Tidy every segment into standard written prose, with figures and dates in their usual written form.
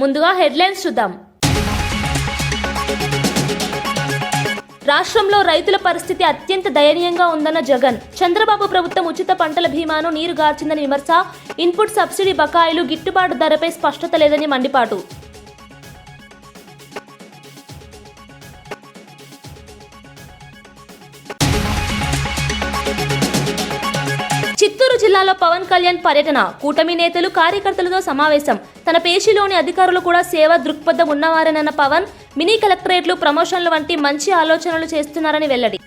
ముందుగా హెడ్లైన్స్ చూద్దాం. రాష్ట్రంలో రైతుల పరిస్థితి అత్యంత దయనీయంగా ఉందన్న జగన్. చంద్రబాబు ప్రభుత్వం ఉచిత పంటల బీమాను నీరుగార్చిందని విమర్శ. ఇన్పుట్ సబ్సిడీ బకాయిలు గిట్టుబాటు ధరపై స్పష్టత లేదని మండిపాటు. చిత్తూరు జిల్లాలో పవన్ కళ్యాణ్ పర్యటన. కూటమి నేతలు కార్యకర్తలతో సమావేశం. తన పేషీలోని అధికారులు కూడా సేవా దృక్పథం ఉన్నవారేనన్న పవన్. మినీ కలెక్టరేట్లు, ప్రమోషన్లు వంటి మంచి ఆలోచనలు చేస్తున్నారని వెల్లడి.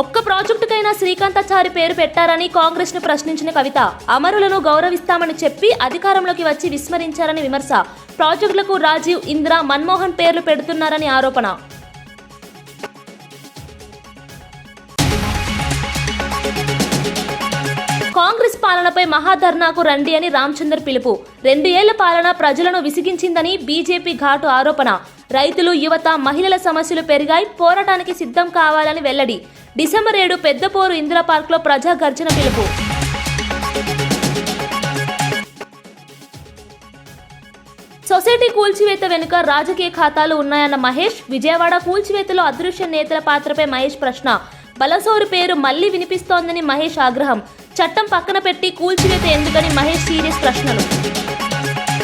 ఒక్క ప్రాజెక్టుకైనా శ్రీకాంతాచారి పేరు పెట్టారని కాంగ్రెస్ ను ప్రశ్నించిన కవిత. అమరులను గౌరవిస్తామని చెప్పి అధికారంలోకి వచ్చి విస్మరించారని విమర్శ. ప్రాజెక్టులకు రాజీవ్, ఇందిరా, మన్మోహన్ పేర్లు పెడుతున్నారని ఆరోపణ. కాంగ్రెస్ పాలనపై మహాధర్నాకు రండి అని రామచందర్ పిలుపు. 2 ఏళ్ల పాలన ప్రజలను విసిగించిందని బీజేపీ ఘాటు ఆరోపణ. రైతులు, యువత, మహిళల సమస్యలు పెరిగాయి, పోరాటానికి సిద్ధం కావాలని వెల్లడి. డిసెంబర్ 7 పెద్దపోరు ఇందిరా పార్క్ లో ప్రజా గర్జన పిలుపు. సొసైటీ కూల్చివేత వెనుక రాజకీయ ఖాతాలు ఉన్నాయన్న మహేష్. విజయవాడ కూల్చివేతలో అదృశ్య నేతల పాత్రపై మహేష్ ప్రశ్న. బలసోరు పేరు మళ్లీ వినిపిస్తోందని మహేష్ ఆగ్రహం. చట్టం పక్కన పెట్టి కూల్చివేత ఎందుకని మహేష్ సీరియస్ ప్రశ్నలు.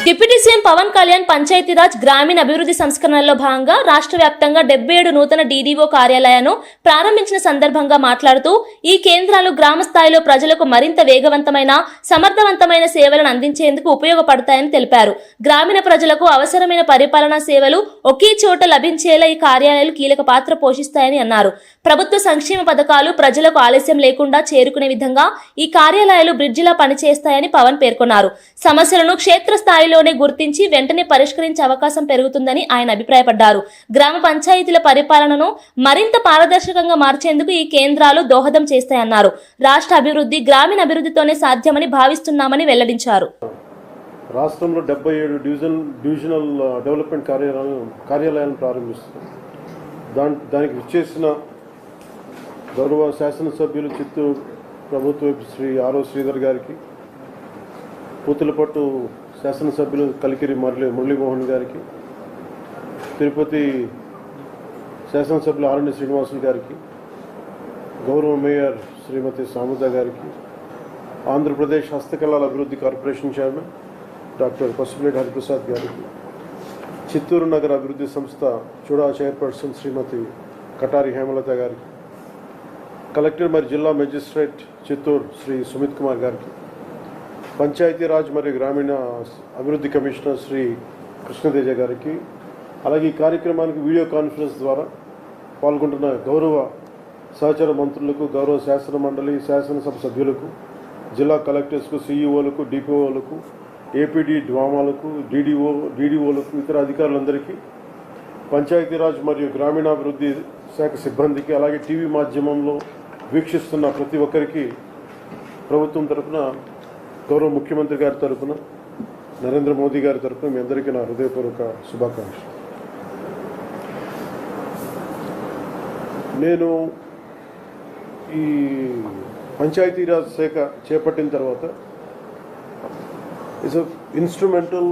డిప్యూటీ సీఎం పవన్ కళ్యాణ్ పంచాయతీరాజ్ గ్రామీణ అభివృద్ధి సంస్కరణలో భాగంగా రాష్ట్ర వ్యాప్తంగా 77 నూతన డీడీఓ కార్యాలయాలను ప్రారంభించిన సందర్భంగా మాట్లాడుతూ ఈ కేంద్రాలు గ్రామ స్థాయిలో ప్రజలకు మరింత వేగవంతమైన, సమర్థవంతమైన సేవలను అందించేందుకు ఉపయోగపడతాయని తెలిపారు. గ్రామీణ ప్రజలకు అవసరమైన పరిపాలనా సేవలు ఒకే చోట లభించేలా ఈ కార్యాలయాలు కీలక పాత్ర పోషిస్తాయని అన్నారు. ప్రభుత్వ సంక్షేమ పథకాలు ప్రజలకు ఆలస్యం లేకుండా చేరుకునే విధంగా ఈ కార్యాలయాలు బ్రిడ్జిలా పనిచేస్తాయని పవన్ పేర్కొన్నారు. సమస్యలను క్షేత్రస్థాయిలోనే గుర్తించి వెంటనే పరిష్కరించే అవకాశం పెరుగుతుందని ఆయన అభిప్రాయపడ్డారు. గ్రామ పంచాయతీల పరిపాలనను మరింత పారదర్శకంగా మార్చేందుకు ఈ కేంద్రాలు దోహదం చేస్తాయన్నారు. రాష్ట్ర అభివృద్ధి గ్రామీణ అభివృద్ధితోనే సాధ్యమని భావిస్తున్నామని వెల్లడించారు. రాష్ట్రంలో 77 డివిజనల్ డెవలప్మెంట్ కార్యాలయాలను ప్రారంభిస్తున్నారు. దానికి విచ్చేసిన గౌరవ శాసనసభ్యులు చిత్తూరు ప్రభుత్వ శ్రీ ఆరో శ్రీధర్ గారికి, పూతలపట్టు శాసనసభ్యులు కలికిరి మురళీమోహన్ గారికి, తిరుపతి శాసనసభ్యులు ఆరణ్య శ్రీనివాసులు గారికి, గౌరవ మేయర్ శ్రీమతి సాముద గారికి, ఆంధ్రప్రదేశ్ హస్తకళల అభివృద్ధి corporation chairman doctor Pasupuleti Hariprasad గారికి, చిత్తూరు నగర అభివృద్ధి సంస్థ చూడా చైర్పర్సన్ శ్రీమతి కటారి హేమలత గారికి, కలెక్టర్ మరియు జిల్లా మెజిస్ట్రేట్ చిత్తూరు శ్రీ సుమిత్ కుమార్ గారికి, పంచాయతీరాజ్ మరియు గ్రామీణ అభివృద్ధి కమిషనర్ శ్రీ కృష్ణతేజ గారికి, అలాగే ఈ కార్యక్రమానికి వీడియో కాన్ఫరెన్స్ ద్వారా పాల్గొంటున్న గౌరవ సహచర మంత్రులకు, గౌరవ శాసన మండలి శాసనసభ సభ్యులకు, జిల్లా కలెక్టర్స్కు, సిఇఓలకు, డిపిఓలకు, ఏపీడీ డ్వామాలకు, డీడీఓలకు, ఇతర అధికారులందరికీ, పంచాయతీరాజ్ మరియు గ్రామీణాభివృద్ధి శాఖ సిబ్బందికి, అలాగే టీవీ మాధ్యమంలో వీక్షిస్తున్న ప్రతి ఒక్కరికి ప్రభుత్వం తరఫున, గౌరవ ముఖ్యమంత్రి గారి తరఫున, నరేంద్ర మోదీ గారి తరఫున మీ అందరికీ నా హృదయపూర్వక శుభాకాంక్షలు. నేను ఈ పంచాయతీరాజ్ శాఖ చేపట్టిన తర్వాత it's instrumental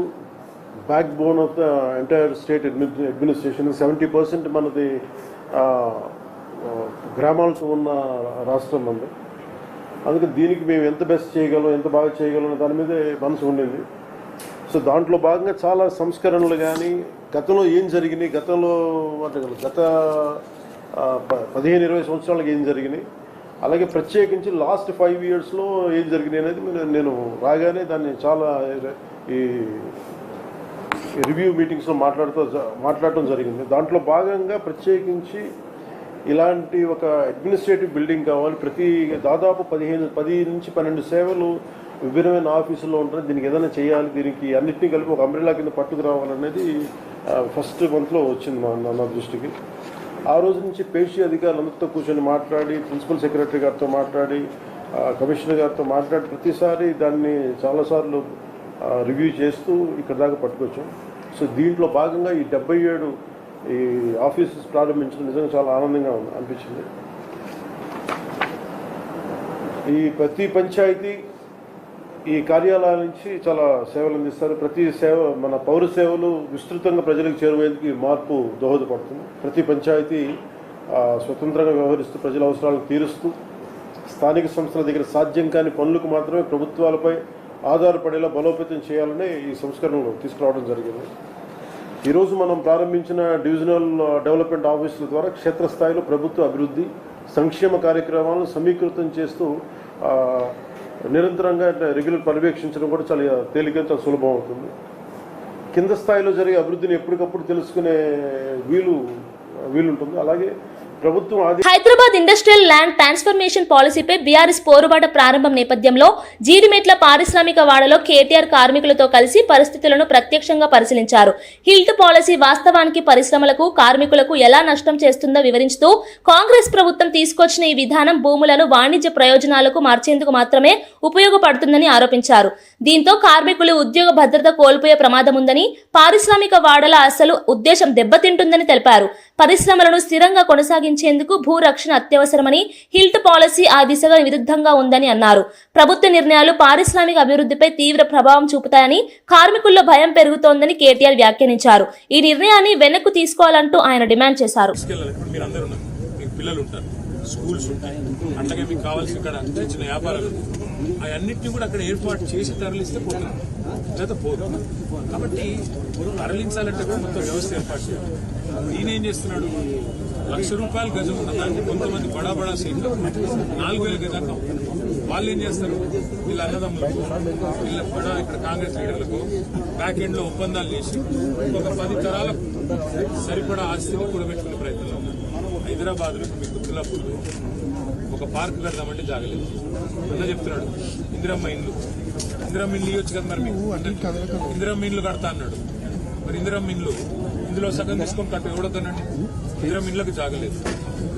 back bone of the entire state administration. 70% మనది గ్రామాలతో ఉన్న రాష్ట్రం మనది. అందుకే దీనికి మేము ఎంత బెస్ట్ చేయగలం, ఎంత బాగా చేయగలం దాని మీదే మనసు ఉండింది. సో దాంట్లో భాగంగా చాలా సంస్కరణలు కానీ, గతంలో ఏం జరిగినాయి, గత 15-20 సంవత్సరాలకు ఏం జరిగినాయి, అలాగే ప్రత్యేకించి లాస్ట్ 5 ఇయర్స్లో ఏం జరిగినాయి అనేది నేను రాగానే దాన్ని చాలా ఈ రివ్యూ మీటింగ్స్లో మాట్లాడటం జరిగింది. దాంట్లో భాగంగా ప్రత్యేకించి ఇలాంటి ఒక అడ్మినిస్ట్రేటివ్ బిల్డింగ్ కావాలి. దాదాపు 10 నుంచి 12 సేవలు విభిన్నమైన ఆఫీసుల్లో ఉంటుంది. దీనికి ఏదైనా చేయాలి, దీనికి అన్నింటినీ కలిపి ఒక అంబ్రెల్లా కింద పట్టుకురావాలనేది ఫస్ట్ మంత్లో వచ్చింది నా దృష్టికి. ఆ రోజు నుంచి పేషీ అధికారులందరితో కూర్చొని మాట్లాడి, ప్రిన్సిపల్ సెక్రటరీ గారితో మాట్లాడి, కమిషనర్ గారితో మాట్లాడి ప్రతిసారి దాన్ని చాలాసార్లు రివ్యూ చేస్తూ ఇక్కడ దాకా పట్టుకొచ్చాం. సో దీంట్లో భాగంగా ఈ 77 ఈ ఆఫీసెస్ ప్రారంభించడం నిజంగా చాలా ఆనందంగా అనిపించింది. ఈ ప్రతి పంచాయతీ ఈ కార్యాలయాల నుంచి చాలా సేవలు అందిస్తారు. ప్రతి సేవ మన పౌర సేవలు విస్తృతంగా ప్రజలకు చేరువేందుకు ఈ మార్పు దోహదపడుతుంది. ప్రతి పంచాయతీ స్వతంత్రంగా వ్యవహరిస్తూ ప్రజల అవసరాలను తీరుస్తూ స్థానిక సంస్థల దగ్గర సాధ్యం కాని పనులకు మాత్రమే ప్రభుత్వాలపై ఆధారపడేలా బలోపేతం చేయాలనే ఈ సంస్కరణలు తీసుకురావడం జరిగింది. ఈరోజు మనం ప్రారంభించిన డివిజనల్ డెవలప్మెంట్ ఆఫీసుల ద్వారా క్షేత్రస్థాయిలో ప్రభుత్వ అభివృద్ధి సంక్షేమ కార్యక్రమాలను సమీకృతం చేస్తూ నిరంతరంగా రెగ్యులర్ పర్యవేక్షించడం కూడా చాలా తేలిక, చాలా సులభం అవుతుంది. కింద స్థాయిలో జరిగే అభివృద్ధిని ఎప్పటికప్పుడు తెలుసుకునే వీలుంటుంది. అలాగే ప్రభుత్వం హైదరాబాద్ ఇండస్ట్రియల్ ల్యాండ్ ట్రాన్స్ఫర్మేషన్ పాలసీపై బీఆర్ఎస్ పోరుబాట ప్రారంభం నేపథ్యంలో జీడిమెట్ల పారిశ్రామిక వాడలో కేటీఆర్ కార్మికులతో కలిసి పరిస్థితులను ప్రత్యక్షంగా పరిశీలించారు. హిల్ట్ పాలసీ వాస్తవానికి పరిశ్రమలకు, కార్మికులకు ఎలా నష్టం చేస్తుందో వివరించుతూ కాంగ్రెస్ ప్రభుత్వం తీసుకొచ్చిన ఈ విధానం భూములను వాణిజ్య ప్రయోజనాలకు మార్చేందుకు మాత్రమే ఉపయోగపడుతుందని ఆరోపించారు. దీంతో కార్మికులు ఉద్యోగ భద్రత కోల్పోయే ప్రమాదం ఉందని, పారిశ్రామిక వాడల అసలు ఉద్దేశం దెబ్బతింటుందని తెలిపారు. పరిశ్రమలను స్థిరంగా కొనసాగించేందుకు భూరక్షణ అత్యవసరమని, హిల్ట్ పాలసీ ఆ దిశగా విరుద్ధంగా ఉందని అన్నారు. ప్రభుత్వ నిర్ణయాలు పారిశ్రామిక అభివృద్ధిపై తీవ్ర ప్రభావం చూపుతాయని, కార్మికుల్లో భయం పెరుగుతోందని కేటీఆర్ వ్యాఖ్యానించారు. ఈ నిర్ణయాన్ని వెనక్కు తీసుకోవాలంటూ ఆయన డిమాండ్ చేశారు. స్కూల్స్ ఉంటాయి, అట్లాగే మీకు కావాల్సిన ఇక్కడ అంటే చిన్న వ్యాపారాలు అవన్నింటినీ కూడా అక్కడ ఏర్పాటు చేసి తరలిస్తే పోతుంది, లేదా పోదు. కాబట్టి తరలించాలంటే మొత్తం వ్యవస్థ ఏర్పాటు చేయాలి. ఈయనేం చేస్తున్నాడు, ₹1,00,000 గజం ఉన్నదానికి కొంతమంది బడా సీట్లు 4,000 గజాలు. వాళ్ళు ఏం చేస్తారు, వీళ్ళ అన్నదమ్ములకు, వీళ్ళ ఇక్కడ కాంగ్రెస్ లీడర్లకు బ్యాక్ ఎండ్ లో ఒప్పందాలు చేసి ఒక 10 తరాలకు సరిపడా ఆస్తిని కూడబెట్టుకునే ప్రయత్నంలో ఉన్నారు. హైదరాబాద్ లో మీకు గుర్తులప్పుడు ఒక పార్క్ కడదామంటే జాగలేదు. అన్న చెప్తున్నాడు ఇందిరమ్మ ఇండ్లు ఇవ్వచ్చు కదా, మరి మీకు ఇందిరమ్మ ఇండ్లు కడతా అన్నాడు. మరి ఇందిరమ్మ ఇండ్లు ఇందులో సగం తీసుకొని కట్టు ఎవడొద్దనండి. ఇందిరమ్మ ఇండ్లకు జాగలేదు,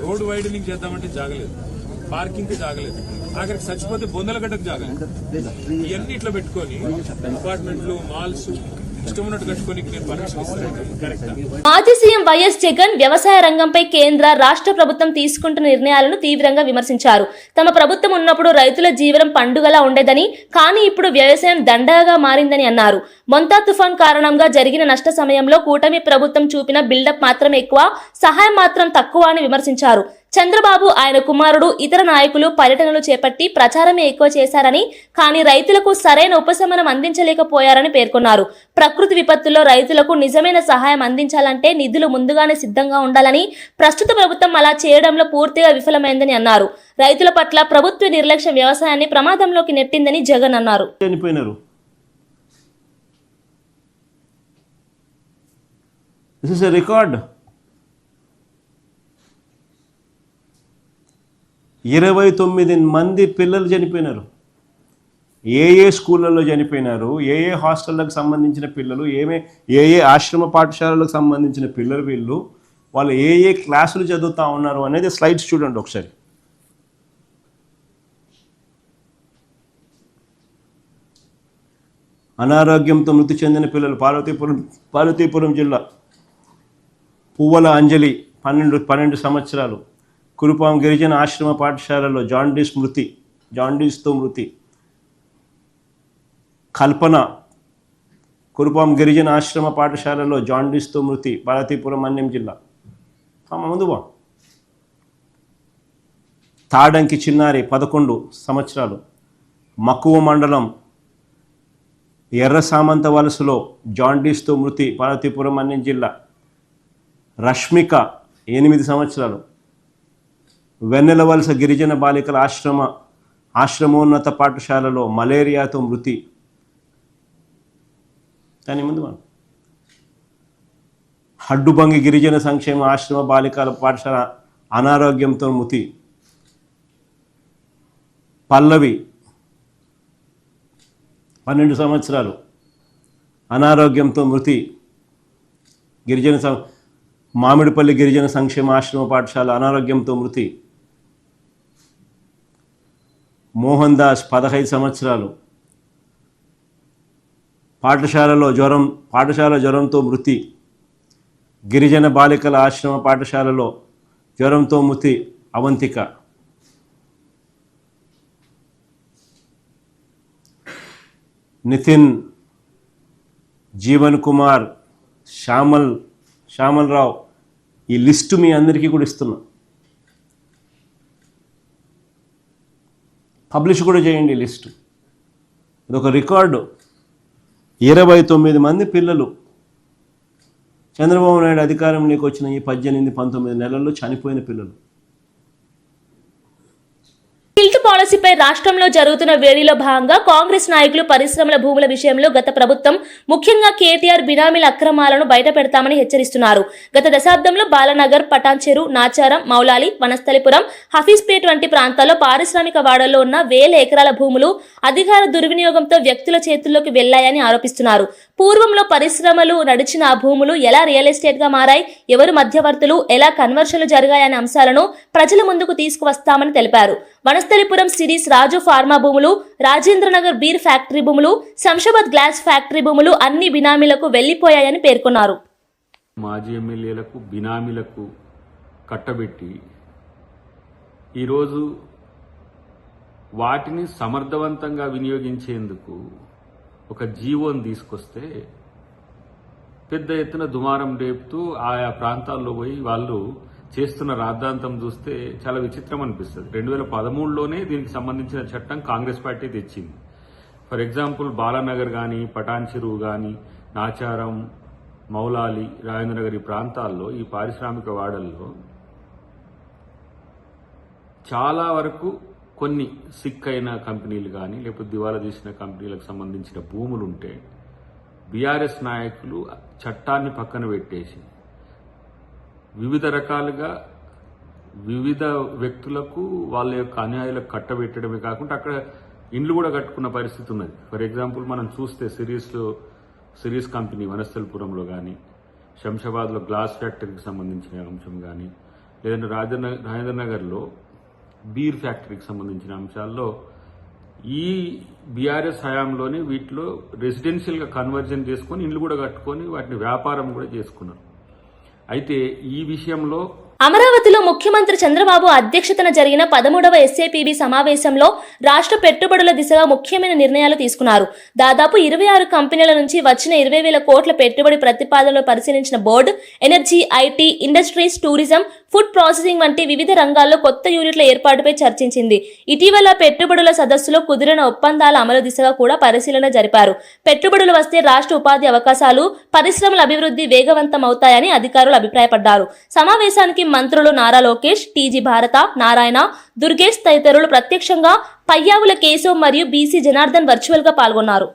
రోడ్డు వైడనింగ్ చేద్దామంటే జాగలేదు, పార్కింగ్ కి జాగలేదు, ఆఖరికి చచ్చిపోతే బొందలగడ్డకు జాగలేదు. ఇవన్నీ ఇట్లా పెట్టుకొని అపార్ట్మెంట్లు, మాల్స్ మాజీ సీఎం వైఎస్ జగన్ వ్యవసాయ రంగంపై కేంద్ర, రాష్ట్ర ప్రభుత్వం తీసుకుంటున్న నిర్ణయాలను తీవ్రంగా విమర్శించారు. తమ ప్రభుత్వం ఉన్నప్పుడు రైతుల జీవనం పండుగలా ఉండేదని, కానీ ఇప్పుడు వ్యవసాయం దండగా మారిందని అన్నారు. మొంతా తుఫాన్ కారణంగా జరిగిన నష్ట సమయంలో కూటమి ప్రభుత్వం చూపిన బిల్డప్ మాత్రం ఎక్కువ, సహాయం మాత్రం తక్కువ అని విమర్శించారు. చంద్రబాబు, ఆయన కుమారుడు, ఇతర నాయకులు పర్యటనలు చేపట్టి ప్రచారమే ఎక్కువ చేశారని, కానీ రైతులకు సరైన ఉపశమనం అందించలేకపోయారని పేర్కొన్నారు. ప్రకృతి విపత్తుల్లో రైతులకు నిజమైన సహాయం అందించాలంటే నిధులు ముందుగానే సిద్ధంగా ఉండాలని, ప్రస్తుత ప్రభుత్వం అలా చేయడంలో పూర్తిగా విఫలమైందని అన్నారు. రైతుల పట్ల ప్రభుత్వ నిర్లక్ష్యం వ్యవసాయాన్ని ప్రమాదంలోకి నెట్టిందని జగన్ అన్నారు. This is a record. 29 మంది పిల్లలు చనిపోయినారు. ఏ స్కూళ్ళల్లో చనిపోయినారు, ఏ హాస్టళ్లకు సంబంధించిన పిల్లలు, ఏ ఆశ్రమ పాఠశాలలకు సంబంధించిన పిల్లలు, వాళ్ళు ఏ క్లాసులు చదువుతూ ఉన్నారు అనేది స్లైడ్స్ చూడండి ఒకసారి. అనారోగ్యంతో మృతి చెందిన పిల్లలు పార్వతీపురం జిల్లా పువ్వల అంజలి 12 సంవత్సరాలు, కురుపాం గిరిజన ఆశ్రమ పాఠశాలలో జాండీస్తో మృతి. కల్పన కురుపాం గిరిజన ఆశ్రమ పాఠశాలలో జాండీస్తో మృతి, పార్వతీపురం అన్యం జిల్లా. ముందువా. తాడంకి చిన్నారి 11 సంవత్సరాలు, మక్కువ మండలం ఎర్ర సామంత వలసలో జాండీస్తో మృతి, పార్వతీపురం అన్యం జిల్లా. రష్మిక 8 సంవత్సరాలు, వెన్నెల వలస గిరిజన బాలికల ఆశ్రమోన్నత పాఠశాలలో మలేరియాతో మృతి. దాని ముందు మనం హడ్డుబంగి గిరిజన సంక్షేమ ఆశ్రమ బాలికల పాఠశాల అనారోగ్యంతో మృతి. పల్లవి 12 సంవత్సరాలు, అనారోగ్యంతో మృతి. మామిడిపల్లి గిరిజన సంక్షేమ ఆశ్రమ పాఠశాల అనారోగ్యంతో మృతి. మోహన్ దాస్ 15 సంవత్సరాలు, పాఠశాల జ్వరంతో మృతి. గిరిజన బాలికల ఆశ్రమ పాఠశాలలో జ్వరంతో మృతి అవంతిక. నితిన్, జీవన్ కుమార్, శ్యామల్ రావు, ఈ లిస్టు మీ అందరికీ కూడా ఇస్తున్నా. పబ్లిష్ కూడా చేయండి ఈ లిస్టు. ఇదొక రికార్డు. 29 మంది పిల్లలు చంద్రబాబు నాయుడు అధికారంలోకి వచ్చిన ఈ 18-19 నెలల్లో చనిపోయిన పిల్లలు. టిల్ట్ పాలసీపై రాష్ట్రంలో జరుగుతున్న వేడిలో భాగంగా కాంగ్రెస్ నాయకులు పరిశ్రమల భూముల విషయంలో గత ప్రభుత్వం ముఖ్యంగా కేటీఆర్ బినామీల అక్రమాలను బయట పెడతామని హెచ్చరిస్తున్నారు. గత దశాబ్దంలో బాలనగర్, పటాన్చెరు, నాచారం, మౌలాలి, వనస్థలిపురం, హఫీజ్పేట్ వంటి ప్రాంతాల్లో పారిశ్రామిక వాడల్లో ఉన్న 1000 ఎకరాల భూములు అధికార దుర్వినియోగంతో వ్యక్తుల చేతుల్లోకి వెళ్లాయని ఆరోపిస్తున్నారు. పూర్వంలో పరిశ్రమలు నడిచిన ఆ భూములు ఎలా రియల్ ఎస్టేట్ గా మారాయి, ఎవరు మధ్యవర్తులు, ఎలా కన్వర్షన్లు జరిగాయనే అంశాలను ప్రజల ముందుకు తీసుకువస్తామని తెలిపారు. వనస్థలిపురం సిరీస్ రాజు ఫార్మా భూములు, రాజేంద్రనగర్ బీర్ ఫ్యాక్టరీ భూములు, శంషాబాద్ గ్లాస్ ఫ్యాక్టరీ భూములు అన్ని బినామీలకు వెళ్లిపోయాయని పేర్కొన్నారు. మాజీ ఎమ్మెల్యేలకు బినామీలకు కట్టబెట్టి ఈరోజు వాటిని సమర్థవంతంగా వినియోగించేందుకు ఒక జీవోని తీసుకొస్తే పెద్ద ఎత్తున దుమారం రేపుతూ ఆయా ప్రాంతాల్లో పోయి వాళ్ళు చేస్తున్న రాద్ధాంతం చూస్తే చాలా విచిత్రం అనిపిస్తుంది. 2013లోనే దీనికి సంబంధించిన చట్టం కాంగ్రెస్ పార్టీ తెచ్చింది. ఫర్ ఎగ్జాంపుల్ బాలానగర్ కానీ, పటాన్చెరు కానీ, నాచారం, మౌలాలి, రాజేంద్రనగర్ ఈ ప్రాంతాల్లో, ఈ పారిశ్రామిక వాడల్లో చాలా వరకు కొన్ని సిక్ అయిన కంపెనీలు కానీ లేకపోతే దివాలా తీసిన కంపెనీలకు సంబంధించిన భూములుంటే బీఆర్ఎస్ నాయకులు చట్టాన్ని పక్కన పెట్టేసి వివిధ రకాలుగా వివిధ వ్యక్తులకు వాళ్ళ యొక్క అన్యాయాలకు కట్టబెట్టడమే కాకుండా అక్కడ ఇండ్లు కూడా కట్టుకున్న పరిస్థితి ఉన్నది. ఫర్ ఎగ్జాంపుల్ మనం చూస్తే సిరీస్ కంపెనీ వనస్థలిపురంలో కానీ, శంషాబాద్లో గ్లాస్ ఫ్యాక్టరీకి సంబంధించిన అంశం కానీ, లేదంటే రాజేంద్రనగర్లో బీర్ ఫ్యాక్టరీకి సంబంధించిన అంశాల్లో ఈ బీఆర్ఎస్ హయాంలోనే వీటిలో రెసిడెన్షియల్గా కన్వర్జన్ చేసుకొని ఇండ్లు కూడా కట్టుకొని వాటిని వ్యాపారం కూడా చేసుకున్నారు. అయితే ఈ విషయంలో అమరావతిలో ముఖ్యమంత్రి చంద్రబాబు అధ్యక్షతన జరిగిన 13వ ఎస్ఏపీబీ సమావేశంలో రాష్ట్ర పెట్టుబడుల దిశగా ముఖ్యమైన నిర్ణయాలు తీసుకున్నారు. దాదాపు 26 కంపెనీల నుంచి వచ్చిన 20,000 కోట్ల పెట్టుబడి ప్రతిపాదనలు పరిశీలించిన board energy, IT, industries, tourism, food processing వంటి వివిధ రంగాల్లో కొత్త యూనిట్ల ఏర్పాటుపై చర్చించింది. ఇటీవల పెట్టుబడుల సదస్సులో కుదిరిన ఒప్పందాల అమలు దిశగా కూడా పరిశీలన జరిపారు. పెట్టుబడులు వస్తే రాష్ట్ర ఉపాధి అవకాశాలు, పరిశ్రమల అభివృద్ధి వేగవంతమవుతాయని అధికారులు అభిప్రాయపడ్డారు. సమావేశానికి మంత్రులు నారా లోకేష్, టీజీ భారత, నారాయణ, దుర్గేష్ తదితరులు ప్రత్యక్షంగా, పయ్యావుల కేశవ్ మరియు బీసీ జనార్దన్ వర్చువల్ గా పాల్గొన్నారు.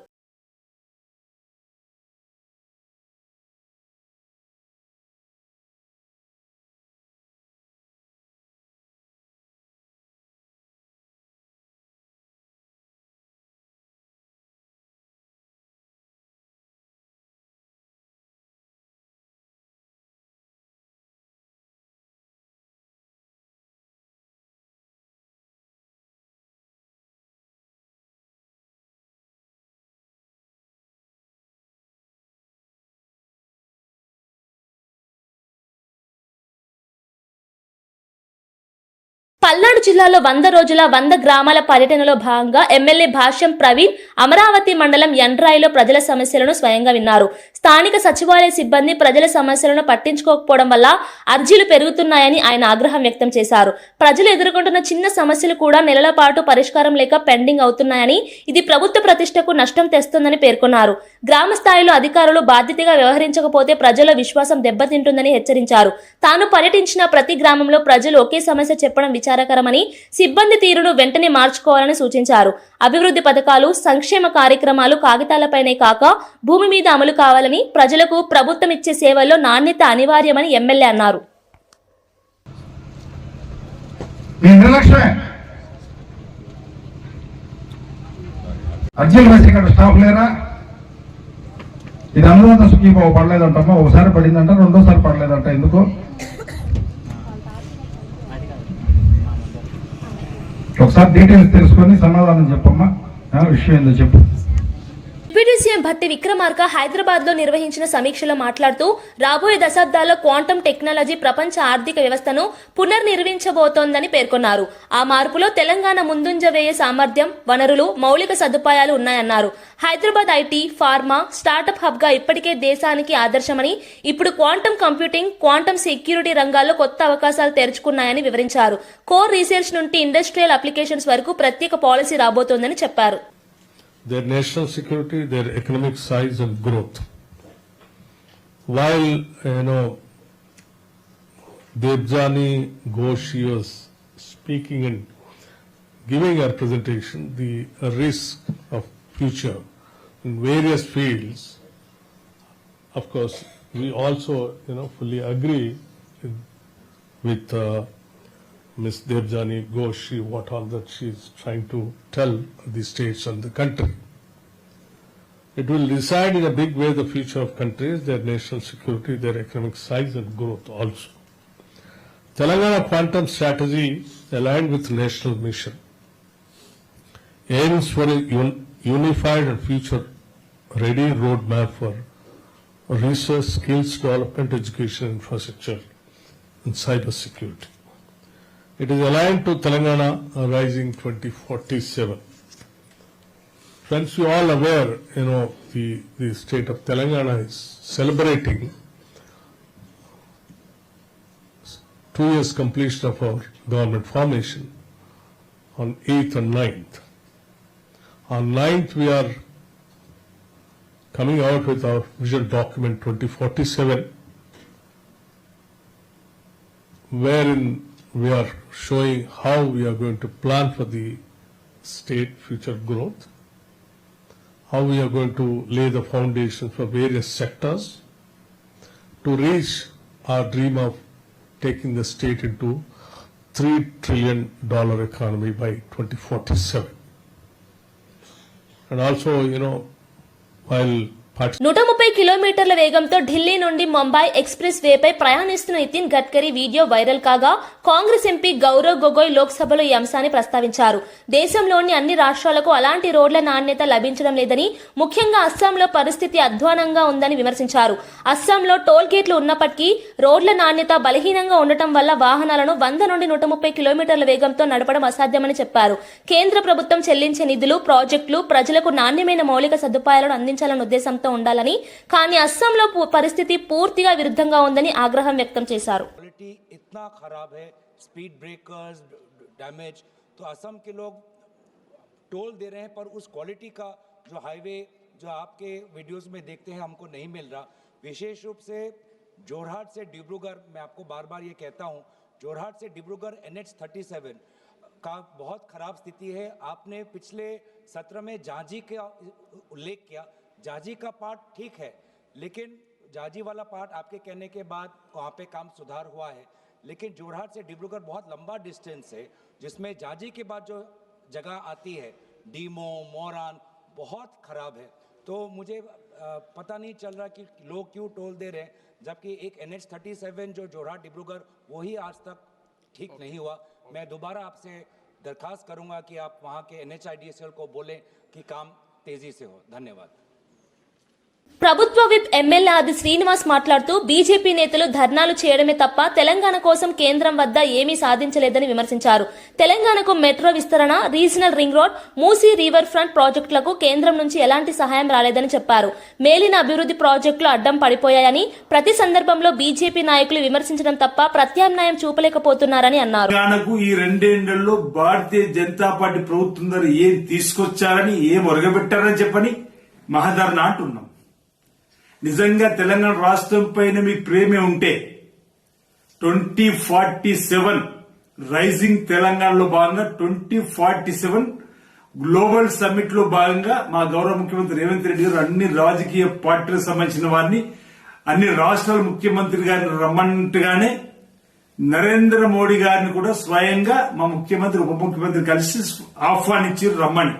పల్నాడు జిల్లాలో 100 రోజుల 100 గ్రామాల పర్యటనలో భాగంగా ఎమ్మెల్యే భాష్యం ప్రవీణ్ అమరావతి మండలం యండ్రాయిలో ప్రజల సమస్యలను స్వయంగా విన్నారు. స్థానిక సచివాలయ సిబ్బంది ప్రజల సమస్యలను పట్టించుకోకపోవడం వల్ల అర్జీలు పెరుగుతున్నాయని ఆయన ఆగ్రహం వ్యక్తం చేశారు. ప్రజలు ఎదుర్కొంటున్న చిన్న సమస్యలు కూడా నెలల పాటు పరిష్కారం లేక పెండింగ్ అవుతున్నాయని, ఇది ప్రభుత్వ ప్రతిష్టకు నష్టం తెస్తుందని పేర్కొన్నారు. గ్రామ స్థాయిలో అధికారులు బాధ్యతగా వ్యవహరించకపోతే ప్రజల విశ్వాసం దెబ్బతింటుందని హెచ్చరించారు. తాను పర్యటించిన ప్రతి గ్రామంలో ప్రజలు ఒకే సమస్య చెప్పడం విచారకరమని, సిబ్బంది తీరును వెంటనే మార్చుకోవాలని సూచించారు. అభివృద్ధి పథకాలు, సంక్షేమ కార్యక్రమాలు కాగితాలపైనే కాక భూమి మీద అమలు కావాలని, ప్రజలకు ప్రభుత్వం ఇచ్చే సేవల్లో నాణ్యత అనివార్యమని ఎమ్మెల్యే అన్నారు. ఇది అనుబంధ స్కీమ్ పడలేదంటమ్మా, ఒకసారి పడిందంట, రెండోసారి పడలేదంట. ఎందుకు? ఒకసారి డీటెయిల్స్ తెలుసుకొని సమాధానం చెప్పమ్మా, విషయం ఏందో చెప్పు. Deputy deputy CM Bhatti Vikramarka Hyderabad లో నిర్వహించిన సమీక్షలో మాట్లాడుతూ రాబోయే దశాబ్దాల్లో క్వాంటం టెక్నాలజీ ప్రపంచ ఆర్థిక వ్యవస్థను పునర్నిర్మించబోతోందని పేర్కొన్నారు. ఆ మార్పులో తెలంగాణ ముందుంజ వేయే సామర్థ్యం, వనరులు, మౌలిక సదుపాయాలు ఉన్నాయన్నారు. Hyderabad IT, pharma, startup hub గా ఇప్పటికే దేశానికి ఆదర్శమని, ఇప్పుడు క్వాంటం కంప్యూటింగ్, క్వాంటం సెక్యూరిటీ రంగాల్లో కొత్త అవకాశాలు తెరుచుకున్నాయని వివరించారు. కోర్ రీసెర్చ్ నుండి ఇండస్ట్రియల్ అప్లికేషన్స్ వరకు ప్రత్యేక పాలసీ రాబోతోందని చెప్పారు. Their national security, their economic size and growth. While, Debjani Ghosh was speaking and giving her presentation, the risk of future in various fields, of course, we also, fully agree with Ms. Debjani Ghosh, what all that she is trying to tell the states and the country. It will decide in a big way the future of countries, their national security, their economic size and growth also. Telangana quantum strategy aligned with national mission aims for a unified and future-ready roadmap for research, skills development, education, infrastructure and cyber security. It is aligned to Telangana Rising 2047. Friends, you all aware, the state of Telangana is celebrating 2 years completion of our government formation on 8th and 9th. On 9th, we are coming out with our vision document 2047, wherein we are showing how we are going to plan for the state future growth, how we are going to lay the foundation for various sectors to reach our dream of taking the state into $3 trillion economy by 2047. And also, while 130 కిలోమీటర్ల వేగంతో ఢిల్లీ నుండి Mumbai express వేపై ప్రయాణిస్తున్న Nitin Gadkari video viral కాగా Congress MP Gaurav Gogoi లోక్సభలో ఈ అంశాన్ని ప్రస్తావించారు. దేశంలోని అన్ని రాష్ట్రాలకు అలాంటి రోడ్ల నాణ్యత లభించడం లేదని, ముఖ్యంగా అస్సాంలో పరిస్థితి అధ్వానంగా ఉందని విమర్శించారు. అస్సాంలో టోల్ గేట్లు ఉన్నప్పటికీ రోడ్ల నాణ్యత బలహీనంగా ఉండటం వల్ల వాహనాలను 100 నుండి 130 కిలోమీటర్ల వేగంతో నడపడం అసాధ్యమని చెప్పారు. కేంద్ర ప్రభుత్వం చెల్లించే నిధులు, ప్రాజెక్టులు ప్రజలకు నాణ్యమైన మౌలిక సదుపాయాలను అందించాలన్న ఉద్దేశంతో ఉండాలని, కానీ అస్సాంలో పరిస్థితి పూర్తిగా విరుద్ధంగా ఉందని ఆగ్రహం వ్యక్తం చేశారు. क्वालिटी इतना खराब है, स्पीड ब्रेकर्स डैमेज, तो असम के लोग टोल दे रहे हैं पर उस क्वालिटी का जो हाईवे जो आपके वीडियोस में देखते हैं हमको नहीं मिल रहा. विशेष रूप से जोरहाट से डिब्रूगढ़, मैं आपको बार बार ये कहता हूँ, जोरहाट से डिब्रूगढ़ NH37 का बहुत खराब स्थिति है. आपने पिछले सत्र में जांजी का उल्लेख किया. जाजी का पार्ट ठीक है, लेकिन जाजी वाला पार्ट आपके कहने के बाद वहाँ पे काम सुधार हुआ है, लेकिन जोरहाट से डिब्रूगढ़ बहुत लंबा डिस्टेंस है, जिसमें जाजी के बाद जो जगह आती है डीमो, मोरान, बहुत खराब है. तो मुझे पता नहीं चल रहा कि लोग क्यों टोल दे रहे हैं, जबकि एक NH37 जो जोरहाट डिब्रूगढ़ वही आज तक ठीक नहीं हुआ. मैं दोबारा आपसे दरख्वास्त करूँगा कि आप वहाँ के NHIDCL को बोलें कि काम तेज़ी से हो. धन्यवाद. ప్రభుత్వ విప్ ఎమ్మెల్యే ఆది శ్రీనివాస్ మాట్లాడుతూ బీజేపీ నేతలు ధర్నాలు చేయడమే తప్ప తెలంగాణ కోసం కేంద్రం వద్ద ఏమీ సాధించలేదని విమర్శించారు. తెలంగాణకు మెట్రో విస్తరణ, regional ring road, Musi river front ప్రాజెక్టులకు కేంద్రం నుంచి ఎలాంటి సహాయం రాలేదని చెప్పారు. మేలిన అభివృద్ధి ప్రాజెక్టులు అడ్డం పడిపోయాయని, ప్రతి సందర్భంలో బీజేపీ నాయకులు విమర్శించడం తప్ప ప్రత్యామ్నాయం చూపలేకపోతున్నారని అన్నారు. తెలంగాణకు ఈ 2 ఏళ్లలో భారతీయ జనతా పార్టీ ప్రభుత్వం ద్వారా ఏం తీసుకొచ్చారని, ఏం ఒరగబెట్టారని చెప్పని మహాధర్నా అంటున్నాం. నిజంగా తెలంగాణ రాష్ట్రం పైన మీకు ప్రేమే ఉంటే 2047 రైజింగ్ తెలంగాణలో భాగంగా 2047 గ్లోబల్ సమ్మిట్ లో భాగంగా మా గౌరవ ముఖ్యమంత్రి రేవంత్ రెడ్డి గారు అన్ని రాజకీయ పార్టీలకు సంబంధించిన వారిని, అన్ని రాష్ట్రాల ముఖ్యమంత్రి గారిని రమ్మన్నట్టుగానే నరేంద్ర మోడీ గారిని కూడా స్వయంగా మా ముఖ్యమంత్రి, ఉప ముఖ్యమంత్రి కలిసి ఆహ్వానించి రమ్మని.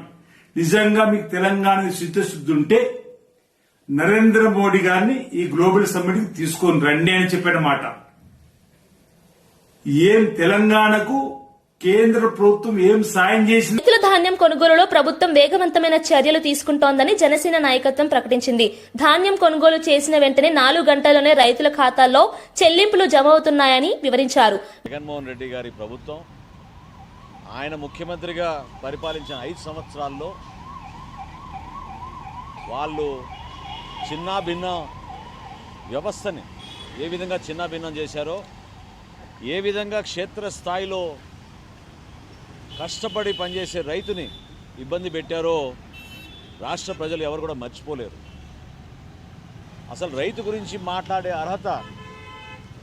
నిజంగా మీకు తెలంగాణ చిత్తశుద్ధి ఉంటే నరేంద్ర మోడీ గారిని ఈ గ్లోబల్ సమ్మిట్ కి తీసుకొని రండి అని చెప్పిన మాట. ఏం తెలంగాణకు కేంద్ర ప్రభుత్వం ఏం సాయం చేసింది? ధాన్యం కొనుగోలులో ప్రభుత్వం వేగవంతమైన చర్యలు తీసుకుంటోందని జనసేన నాయకత్వం ప్రకటించింది. ధాన్యం కొనుగోలు చేసిన వెంటనే 4 గంటల్లోనే రైతుల ఖాతాల్లో చెల్లింపులు జమ అవుతున్నాయని వివరించారు. జగన్మోహన్ రెడ్డి గారి ప్రభుత్వం ఆయన ముఖ్యమంత్రిగా పరిపాలించిన 5 సంవత్సరాల్లో వాళ్ళు చిన్నాభిన్న వ్యవస్థని ఏ విధంగా చిన్నాభిన్నం చేశారో, ఏ విధంగా క్షేత్రస్థాయిలో కష్టపడి పనిచేసే రైతుని ఇబ్బంది పెట్టారో రాష్ట్ర ప్రజలు ఎవరు కూడా మర్చిపోలేరు. అసలు రైతు గురించి మాట్లాడే అర్హత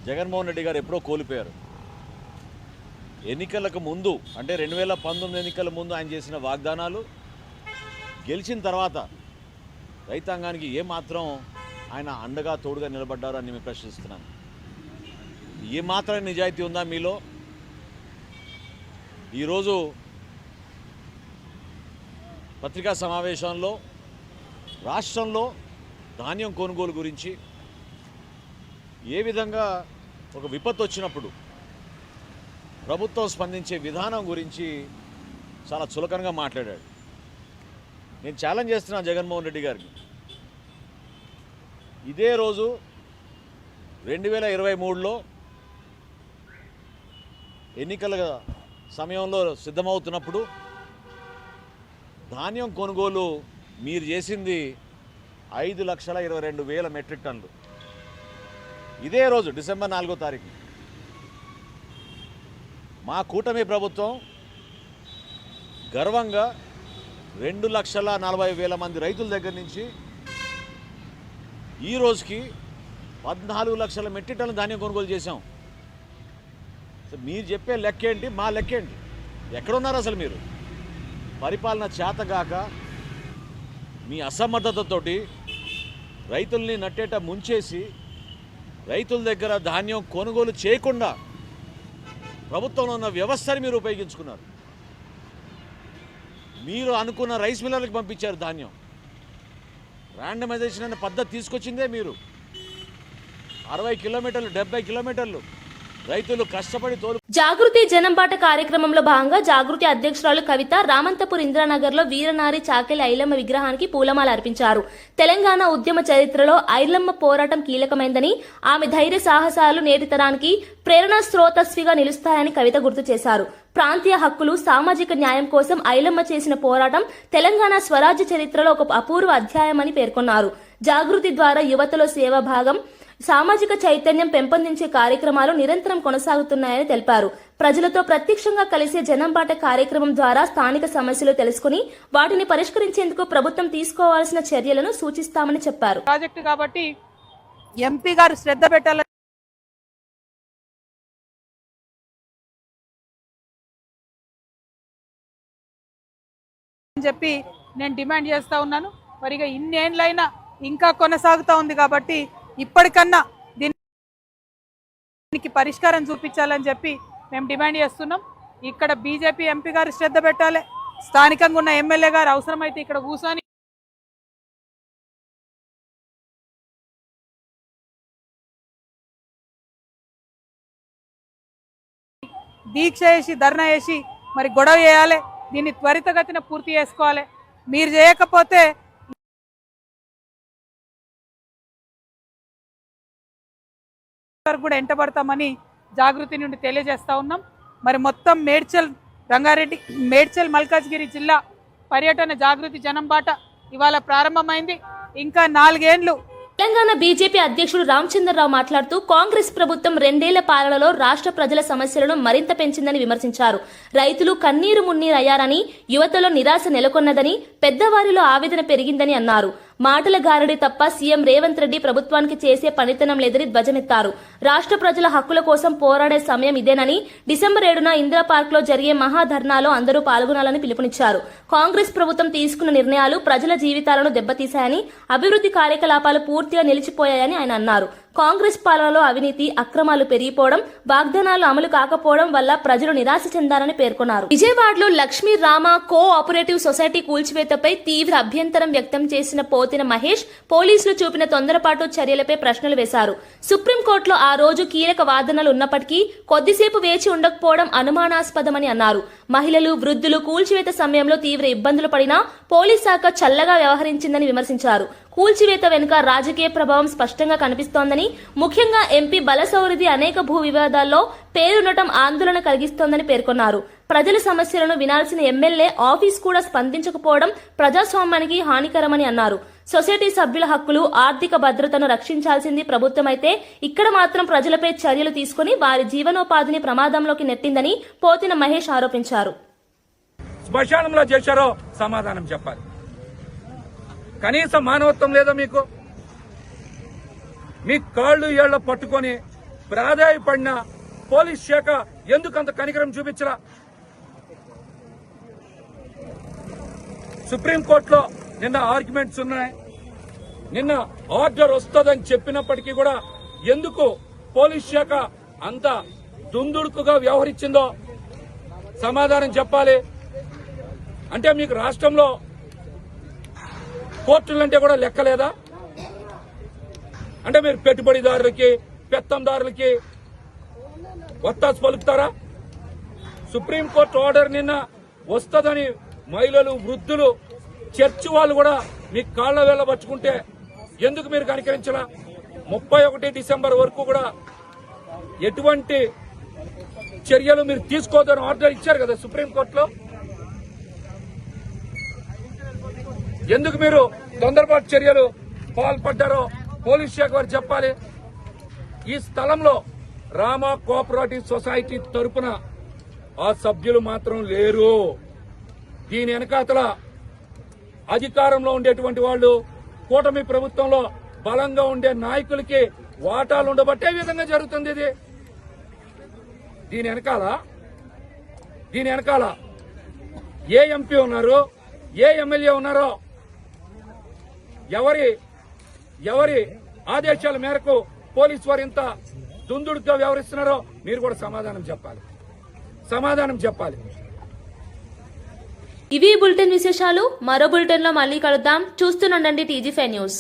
జగన్మోహన్ రెడ్డి గారు ఎప్పుడో కోల్పోయారు. ఎన్నికలకు ముందు అంటే 2019 ఎన్నికల ముందు ఆయన చేసిన వాగ్దానాలు గెలిచిన తర్వాత రైతాంగానికి ఏమాత్రం ఆయన అండగా తోడుగా నిలబడ్డారు అని మేము ప్రశ్నిస్తున్నాను. ఏమాత్రం నిజాయితీ ఉందా మీలో? ఈరోజు పత్రికా సమావేశంలో రాష్ట్రంలో ధాన్యం కొనుగోలు గురించి ఏ విధంగా ఒక విపత్తు వచ్చినప్పుడు ప్రభుత్వం స్పందించే విధానం గురించి చాలా చులకనగా మాట్లాడాడు. నేను ఛాలెంజ్ చేస్తున్నాను జగన్మోహన్ రెడ్డి గారికి. ఇదే రోజు 2023లో ఎన్నికల సమయంలో సిద్ధమవుతున్నప్పుడు ధాన్యం కొనుగోలు మీరు చేసింది 5,22,000 మెట్రిక్ టన్నులు. ఇదే రోజు డిసెంబర్ 4వ తారీఖు మా కూటమి ప్రభుత్వం గర్వంగా 2,40,000 మంది రైతుల దగ్గర నుంచి ఈ రోజుకి 14 లక్షల మెట్రిక్ టన్నుల ధాన్యం కొనుగోలు చేశాం. మీరు చెప్పే లెక్కేంటి, మా లెక్కేంటి? ఎక్కడున్నారు అసలు మీరు? పరిపాలన చేతగాక మీ అసమర్థతతోటి రైతుల్ని నట్టేట ముంచేసి రైతుల దగ్గర ధాన్యం కొనుగోలు చేయకుండా ప్రభుత్వంలో ఉన్న వ్యవస్థని మీరు ఉపయోగించుకున్నారు. మీరు అనుకున్న రైస్ మిల్లర్లకు పంపించారు ధాన్యం. ర్యాండమైజేషన్ అనే పద్ధతి తీసుకొచ్చిందే మీరు. 60 కిలోమీటర్లు 70 కిలోమీటర్లు రైతులు కష్టపడి జాగృతి జనంబాట కార్యక్రమంలో భాగంగా జాగృతి అధ్యక్షురాలు కవిత రామంతపూర్ ఇందిరానగర్ లో వీరనారి చాకెలి ఐలమ్మ విగ్రహానికి పూలమాల అర్పించారు. తెలంగాణ ఉద్యమ చరిత్రలో ఐలమ్మ పోరాటం కీలకమైందని, ఆమె ధైర్య సాహసాలు నేటి తరానికి ప్రేరణ స్రోతస్విగా నిలుస్తాయని కవిత గుర్తు చేశారు. ప్రాంతీయ హక్కులు, సామాజిక న్యాయం కోసం ఐలమ్మ చేసిన పోరాటం తెలంగాణ స్వరాజ్య చరిత్రలో ఒక అపూర్వ అధ్యాయమని పేర్కొన్నారు. జాగృతి ద్వారా యువతలో సేవాభాగం, సామాజిక చైతన్యం పెంపొందించే కార్యక్రమాలు నిరంతరం కొనసాగుతున్నాయని తెలిపారు. ప్రజలతో ప్రత్యక్షంగా కలిసే జనంబాట కార్యక్రమం ద్వారా స్థానిక సమస్యలు తెలుసుకుని వాటిని పరిష్కరించేందుకు ప్రభుత్వం తీసుకోవాల్సిన చర్యలను సూచిస్తామని చెప్పారు. ప్రాజెక్టు కాబట్టి ఎంపీ గారు శ్రద్ధ పెట్టాలని చెప్పి నేను డిమాండ్ చేస్తా ఉన్నాను. మరిగా ఇన్నేళ్లైనా ఇంకా కొనసాగుతా ఉంది కాబట్టి ఇప్పటికన్నా దీనికి పరిష్కారం చూపించాలని చెప్పి మేము డిమాండ్ చేస్తున్నాం. ఇక్కడ బీజేపీ ఎంపీ గారు శ్రద్ధ పెట్టాలి. స్థానికంగా ఉన్న ఎమ్మెల్యే గారు అవసరమైతే ఇక్కడ కూర్చొని దీక్ష చేసి ధర్నా చేసి మరి గొడవ చేయాలి. దీన్ని త్వరితగతిన పూర్తి చేసుకోవాలి. మీరు చేయకపోతే కూడా ఎంటబడతామని జాగృతి నుండి తెలియజేస్తా ఉన్నాం. మరి మొత్తం మేడ్చల్ రంగారెడ్డి, మేడ్చల్ మల్కాజ్గిరి జిల్లా పర్యటన జాగృతి జనంబాట ఇవాళ ప్రారంభమైంది. ఇంకా 4 ఏళ్లు. తెలంగాణ బీజేపీ అధ్యక్షుడు రామచంద్రరావు మాట్లాడుతూ కాంగ్రెస్ ప్రభుత్వం 2 ఏళ్ల పాలనలో రాష్ట్ర ప్రజల సమస్యలను మరింత పెంచిందని విమర్శించారు. రైతులు కన్నీరు మున్నీరయ్యారని, యువతలో నిరాశ నెలకొన్నదని, పెద్దవారిలో ఆవేదన పెరిగిందని అన్నారు. మాటల గారడి తప్ప సీఎం రేవంత్ రెడ్డి ప్రభుత్వానికి చేసే పనితనం లేదని ధ్వజమెత్తారు. రాష్ట్ర ప్రజల హక్కుల కోసం పోరాడే సమయం ఇదేనని, డిసెంబర్ 7న ఇందిరా పార్క్ లో జరిగే మహాధర్నాలో అందరూ పాల్గొనాలని పిలుపునిచ్చారు. కాంగ్రెస్ ప్రభుత్వం తీసుకున్న నిర్ణయాలు ప్రజల జీవితాలను దెబ్బతీశాయని, అభివృద్ధి కార్యకలాపాలు పూర్తిగా నిలిచిపోయాయని ఆయన అన్నారు. కాంగ్రెస్ పాలనలో అవినీతి అక్రమాలు పెరిగిపోవడం, వాగ్దానాలు అమలు కాకపోవడం వల్ల ప్రజలు నిరాశ చెందారని పేర్కొన్నారు. విజయవాడలో లక్ష్మీ రామ కోఆపరేటివ్ సొసైటీ కూల్చివేతపై తీవ్ర అభ్యంతరం వ్యక్తం చేసిన పోతిన మహేష్ పోలీసులు చూపిన తొందరపాటు చర్యలపై ప్రశ్నలు వేశారు. సుప్రీంకోర్టులో ఆ రోజు కీలక వాదనలు ఉన్నప్పటికీ కొద్దిసేపు వేచి ఉండకపోవడం అనుమానాస్పదమని అన్నారు. మహిళలు, వృద్ధులు కూల్చివేత సమయంలో తీవ్ర ఇబ్బందులు పడినా పోలీస్ శాఖ చల్లగా వ్యవహరించిందని విమర్శించారు. కూల్చివేత వెనుక రాజకీయ ప్రభావం స్పష్టంగా కనిపిస్తోందని, ముఖ్యంగా ఎంపీ బలసౌరిది అనేక భూ వివాదాల్లో పేరుండటం ఆందోళన కలిగిస్తోందని పేర్కొన్నారు. ప్రజల సమస్యలను వినాల్సిన ఎమ్మెల్యే ఆఫీస్ కూడా స్పందించకపోవడం ప్రజాస్వామ్యానికి హానికరమని అన్నారు. సొసైటీ సభ్యుల హక్కులు, ఆర్థిక భద్రతను రక్షించాల్సింది ప్రభుత్వమైతే ఇక్కడ మాత్రం ప్రజలపై చర్యలు తీసుకుని వారి జీవనోపాధిని ప్రమాదంలోకి నెట్టిందని పోతిన మహేష్ ఆరోపించారు. శ్మశానంలో చేశారో సమాధానం చెప్పాలి. కనీసం మానవత్వం లేదా మీకు? మీ కాళ్ళు ఏళ్ల పట్టుకొని ప్రాధాయపడిన పోలీస్ శాఖ ఎందుకంత కనికరం చూపించరా? సుప్రీంకోర్టులో నిన్న ఆర్గ్యుమెంట్స్ ఉన్నాయి. నిన్న ఆర్డర్ వస్తుందని చెప్పినప్పటికీ కూడా ఎందుకు పోలీస్ శాఖ అంత దుందుడుకుగా వ్యవహరించిందో సమాధానం చెప్పాలి. అంటే మీకు రాష్ట్రంలో కోర్టులంటే కూడా లెక్కలేదా? అంటే మీరు పెట్టుబడిదారులకి, పెత్తందారులకి ఒత్తాసు పలుకుతారా? సుప్రీంకోర్టు ఆర్డర్ నిన్న వస్తుందని మహిళలు, వృద్ధులు, చర్చి వాళ్ళు కూడా మీ కాళ్ల వేళ్ళబట్టుకుంటే ఎందుకు మీరు కనికరించరా? 31 డిసెంబర్ వరకు కూడా ఎటువంటి చర్యలు మీరు తీసుకోవద్దని ఆర్డర్ ఇచ్చారు కదా సుప్రీంకోర్టులో. ఎందుకు మీరు తొందరపాటు చర్యలు పాల్పడ్డారో పోలీస్ శాఖ వారు చెప్పాలి. ఈ స్థలంలో రామా కోఆపరేటివ్ సొసైటీ తరపున ఆ సభ్యులు మాత్రం లేరు. దీని వెనకాతల అధికారంలో ఉండేటువంటి వాళ్ళు, కూటమి ప్రభుత్వంలో బలంగా ఉండే నాయకులకి వాటాలు ఉండబట్టే విధంగా జరుగుతుంది ఇది. దీని వెనకాల ఏ ఎంపీ ఉన్నారు, ఏ ఎమ్మెల్యే ఉన్నారో, ఎవరి ఆదేశాల మేరకు పోలీసు వారు ఇంత దుందుడుగా వ్యవహరిస్తున్నారో మీరు కూడా సమాధానం చెప్పాలి. ఇవి బులెటిన్ విశేషాలు. మరో బులెటిన్ లో మళ్ళీ కలుద్దాం. చూస్తూనండి టీజీ5 న్యూస్.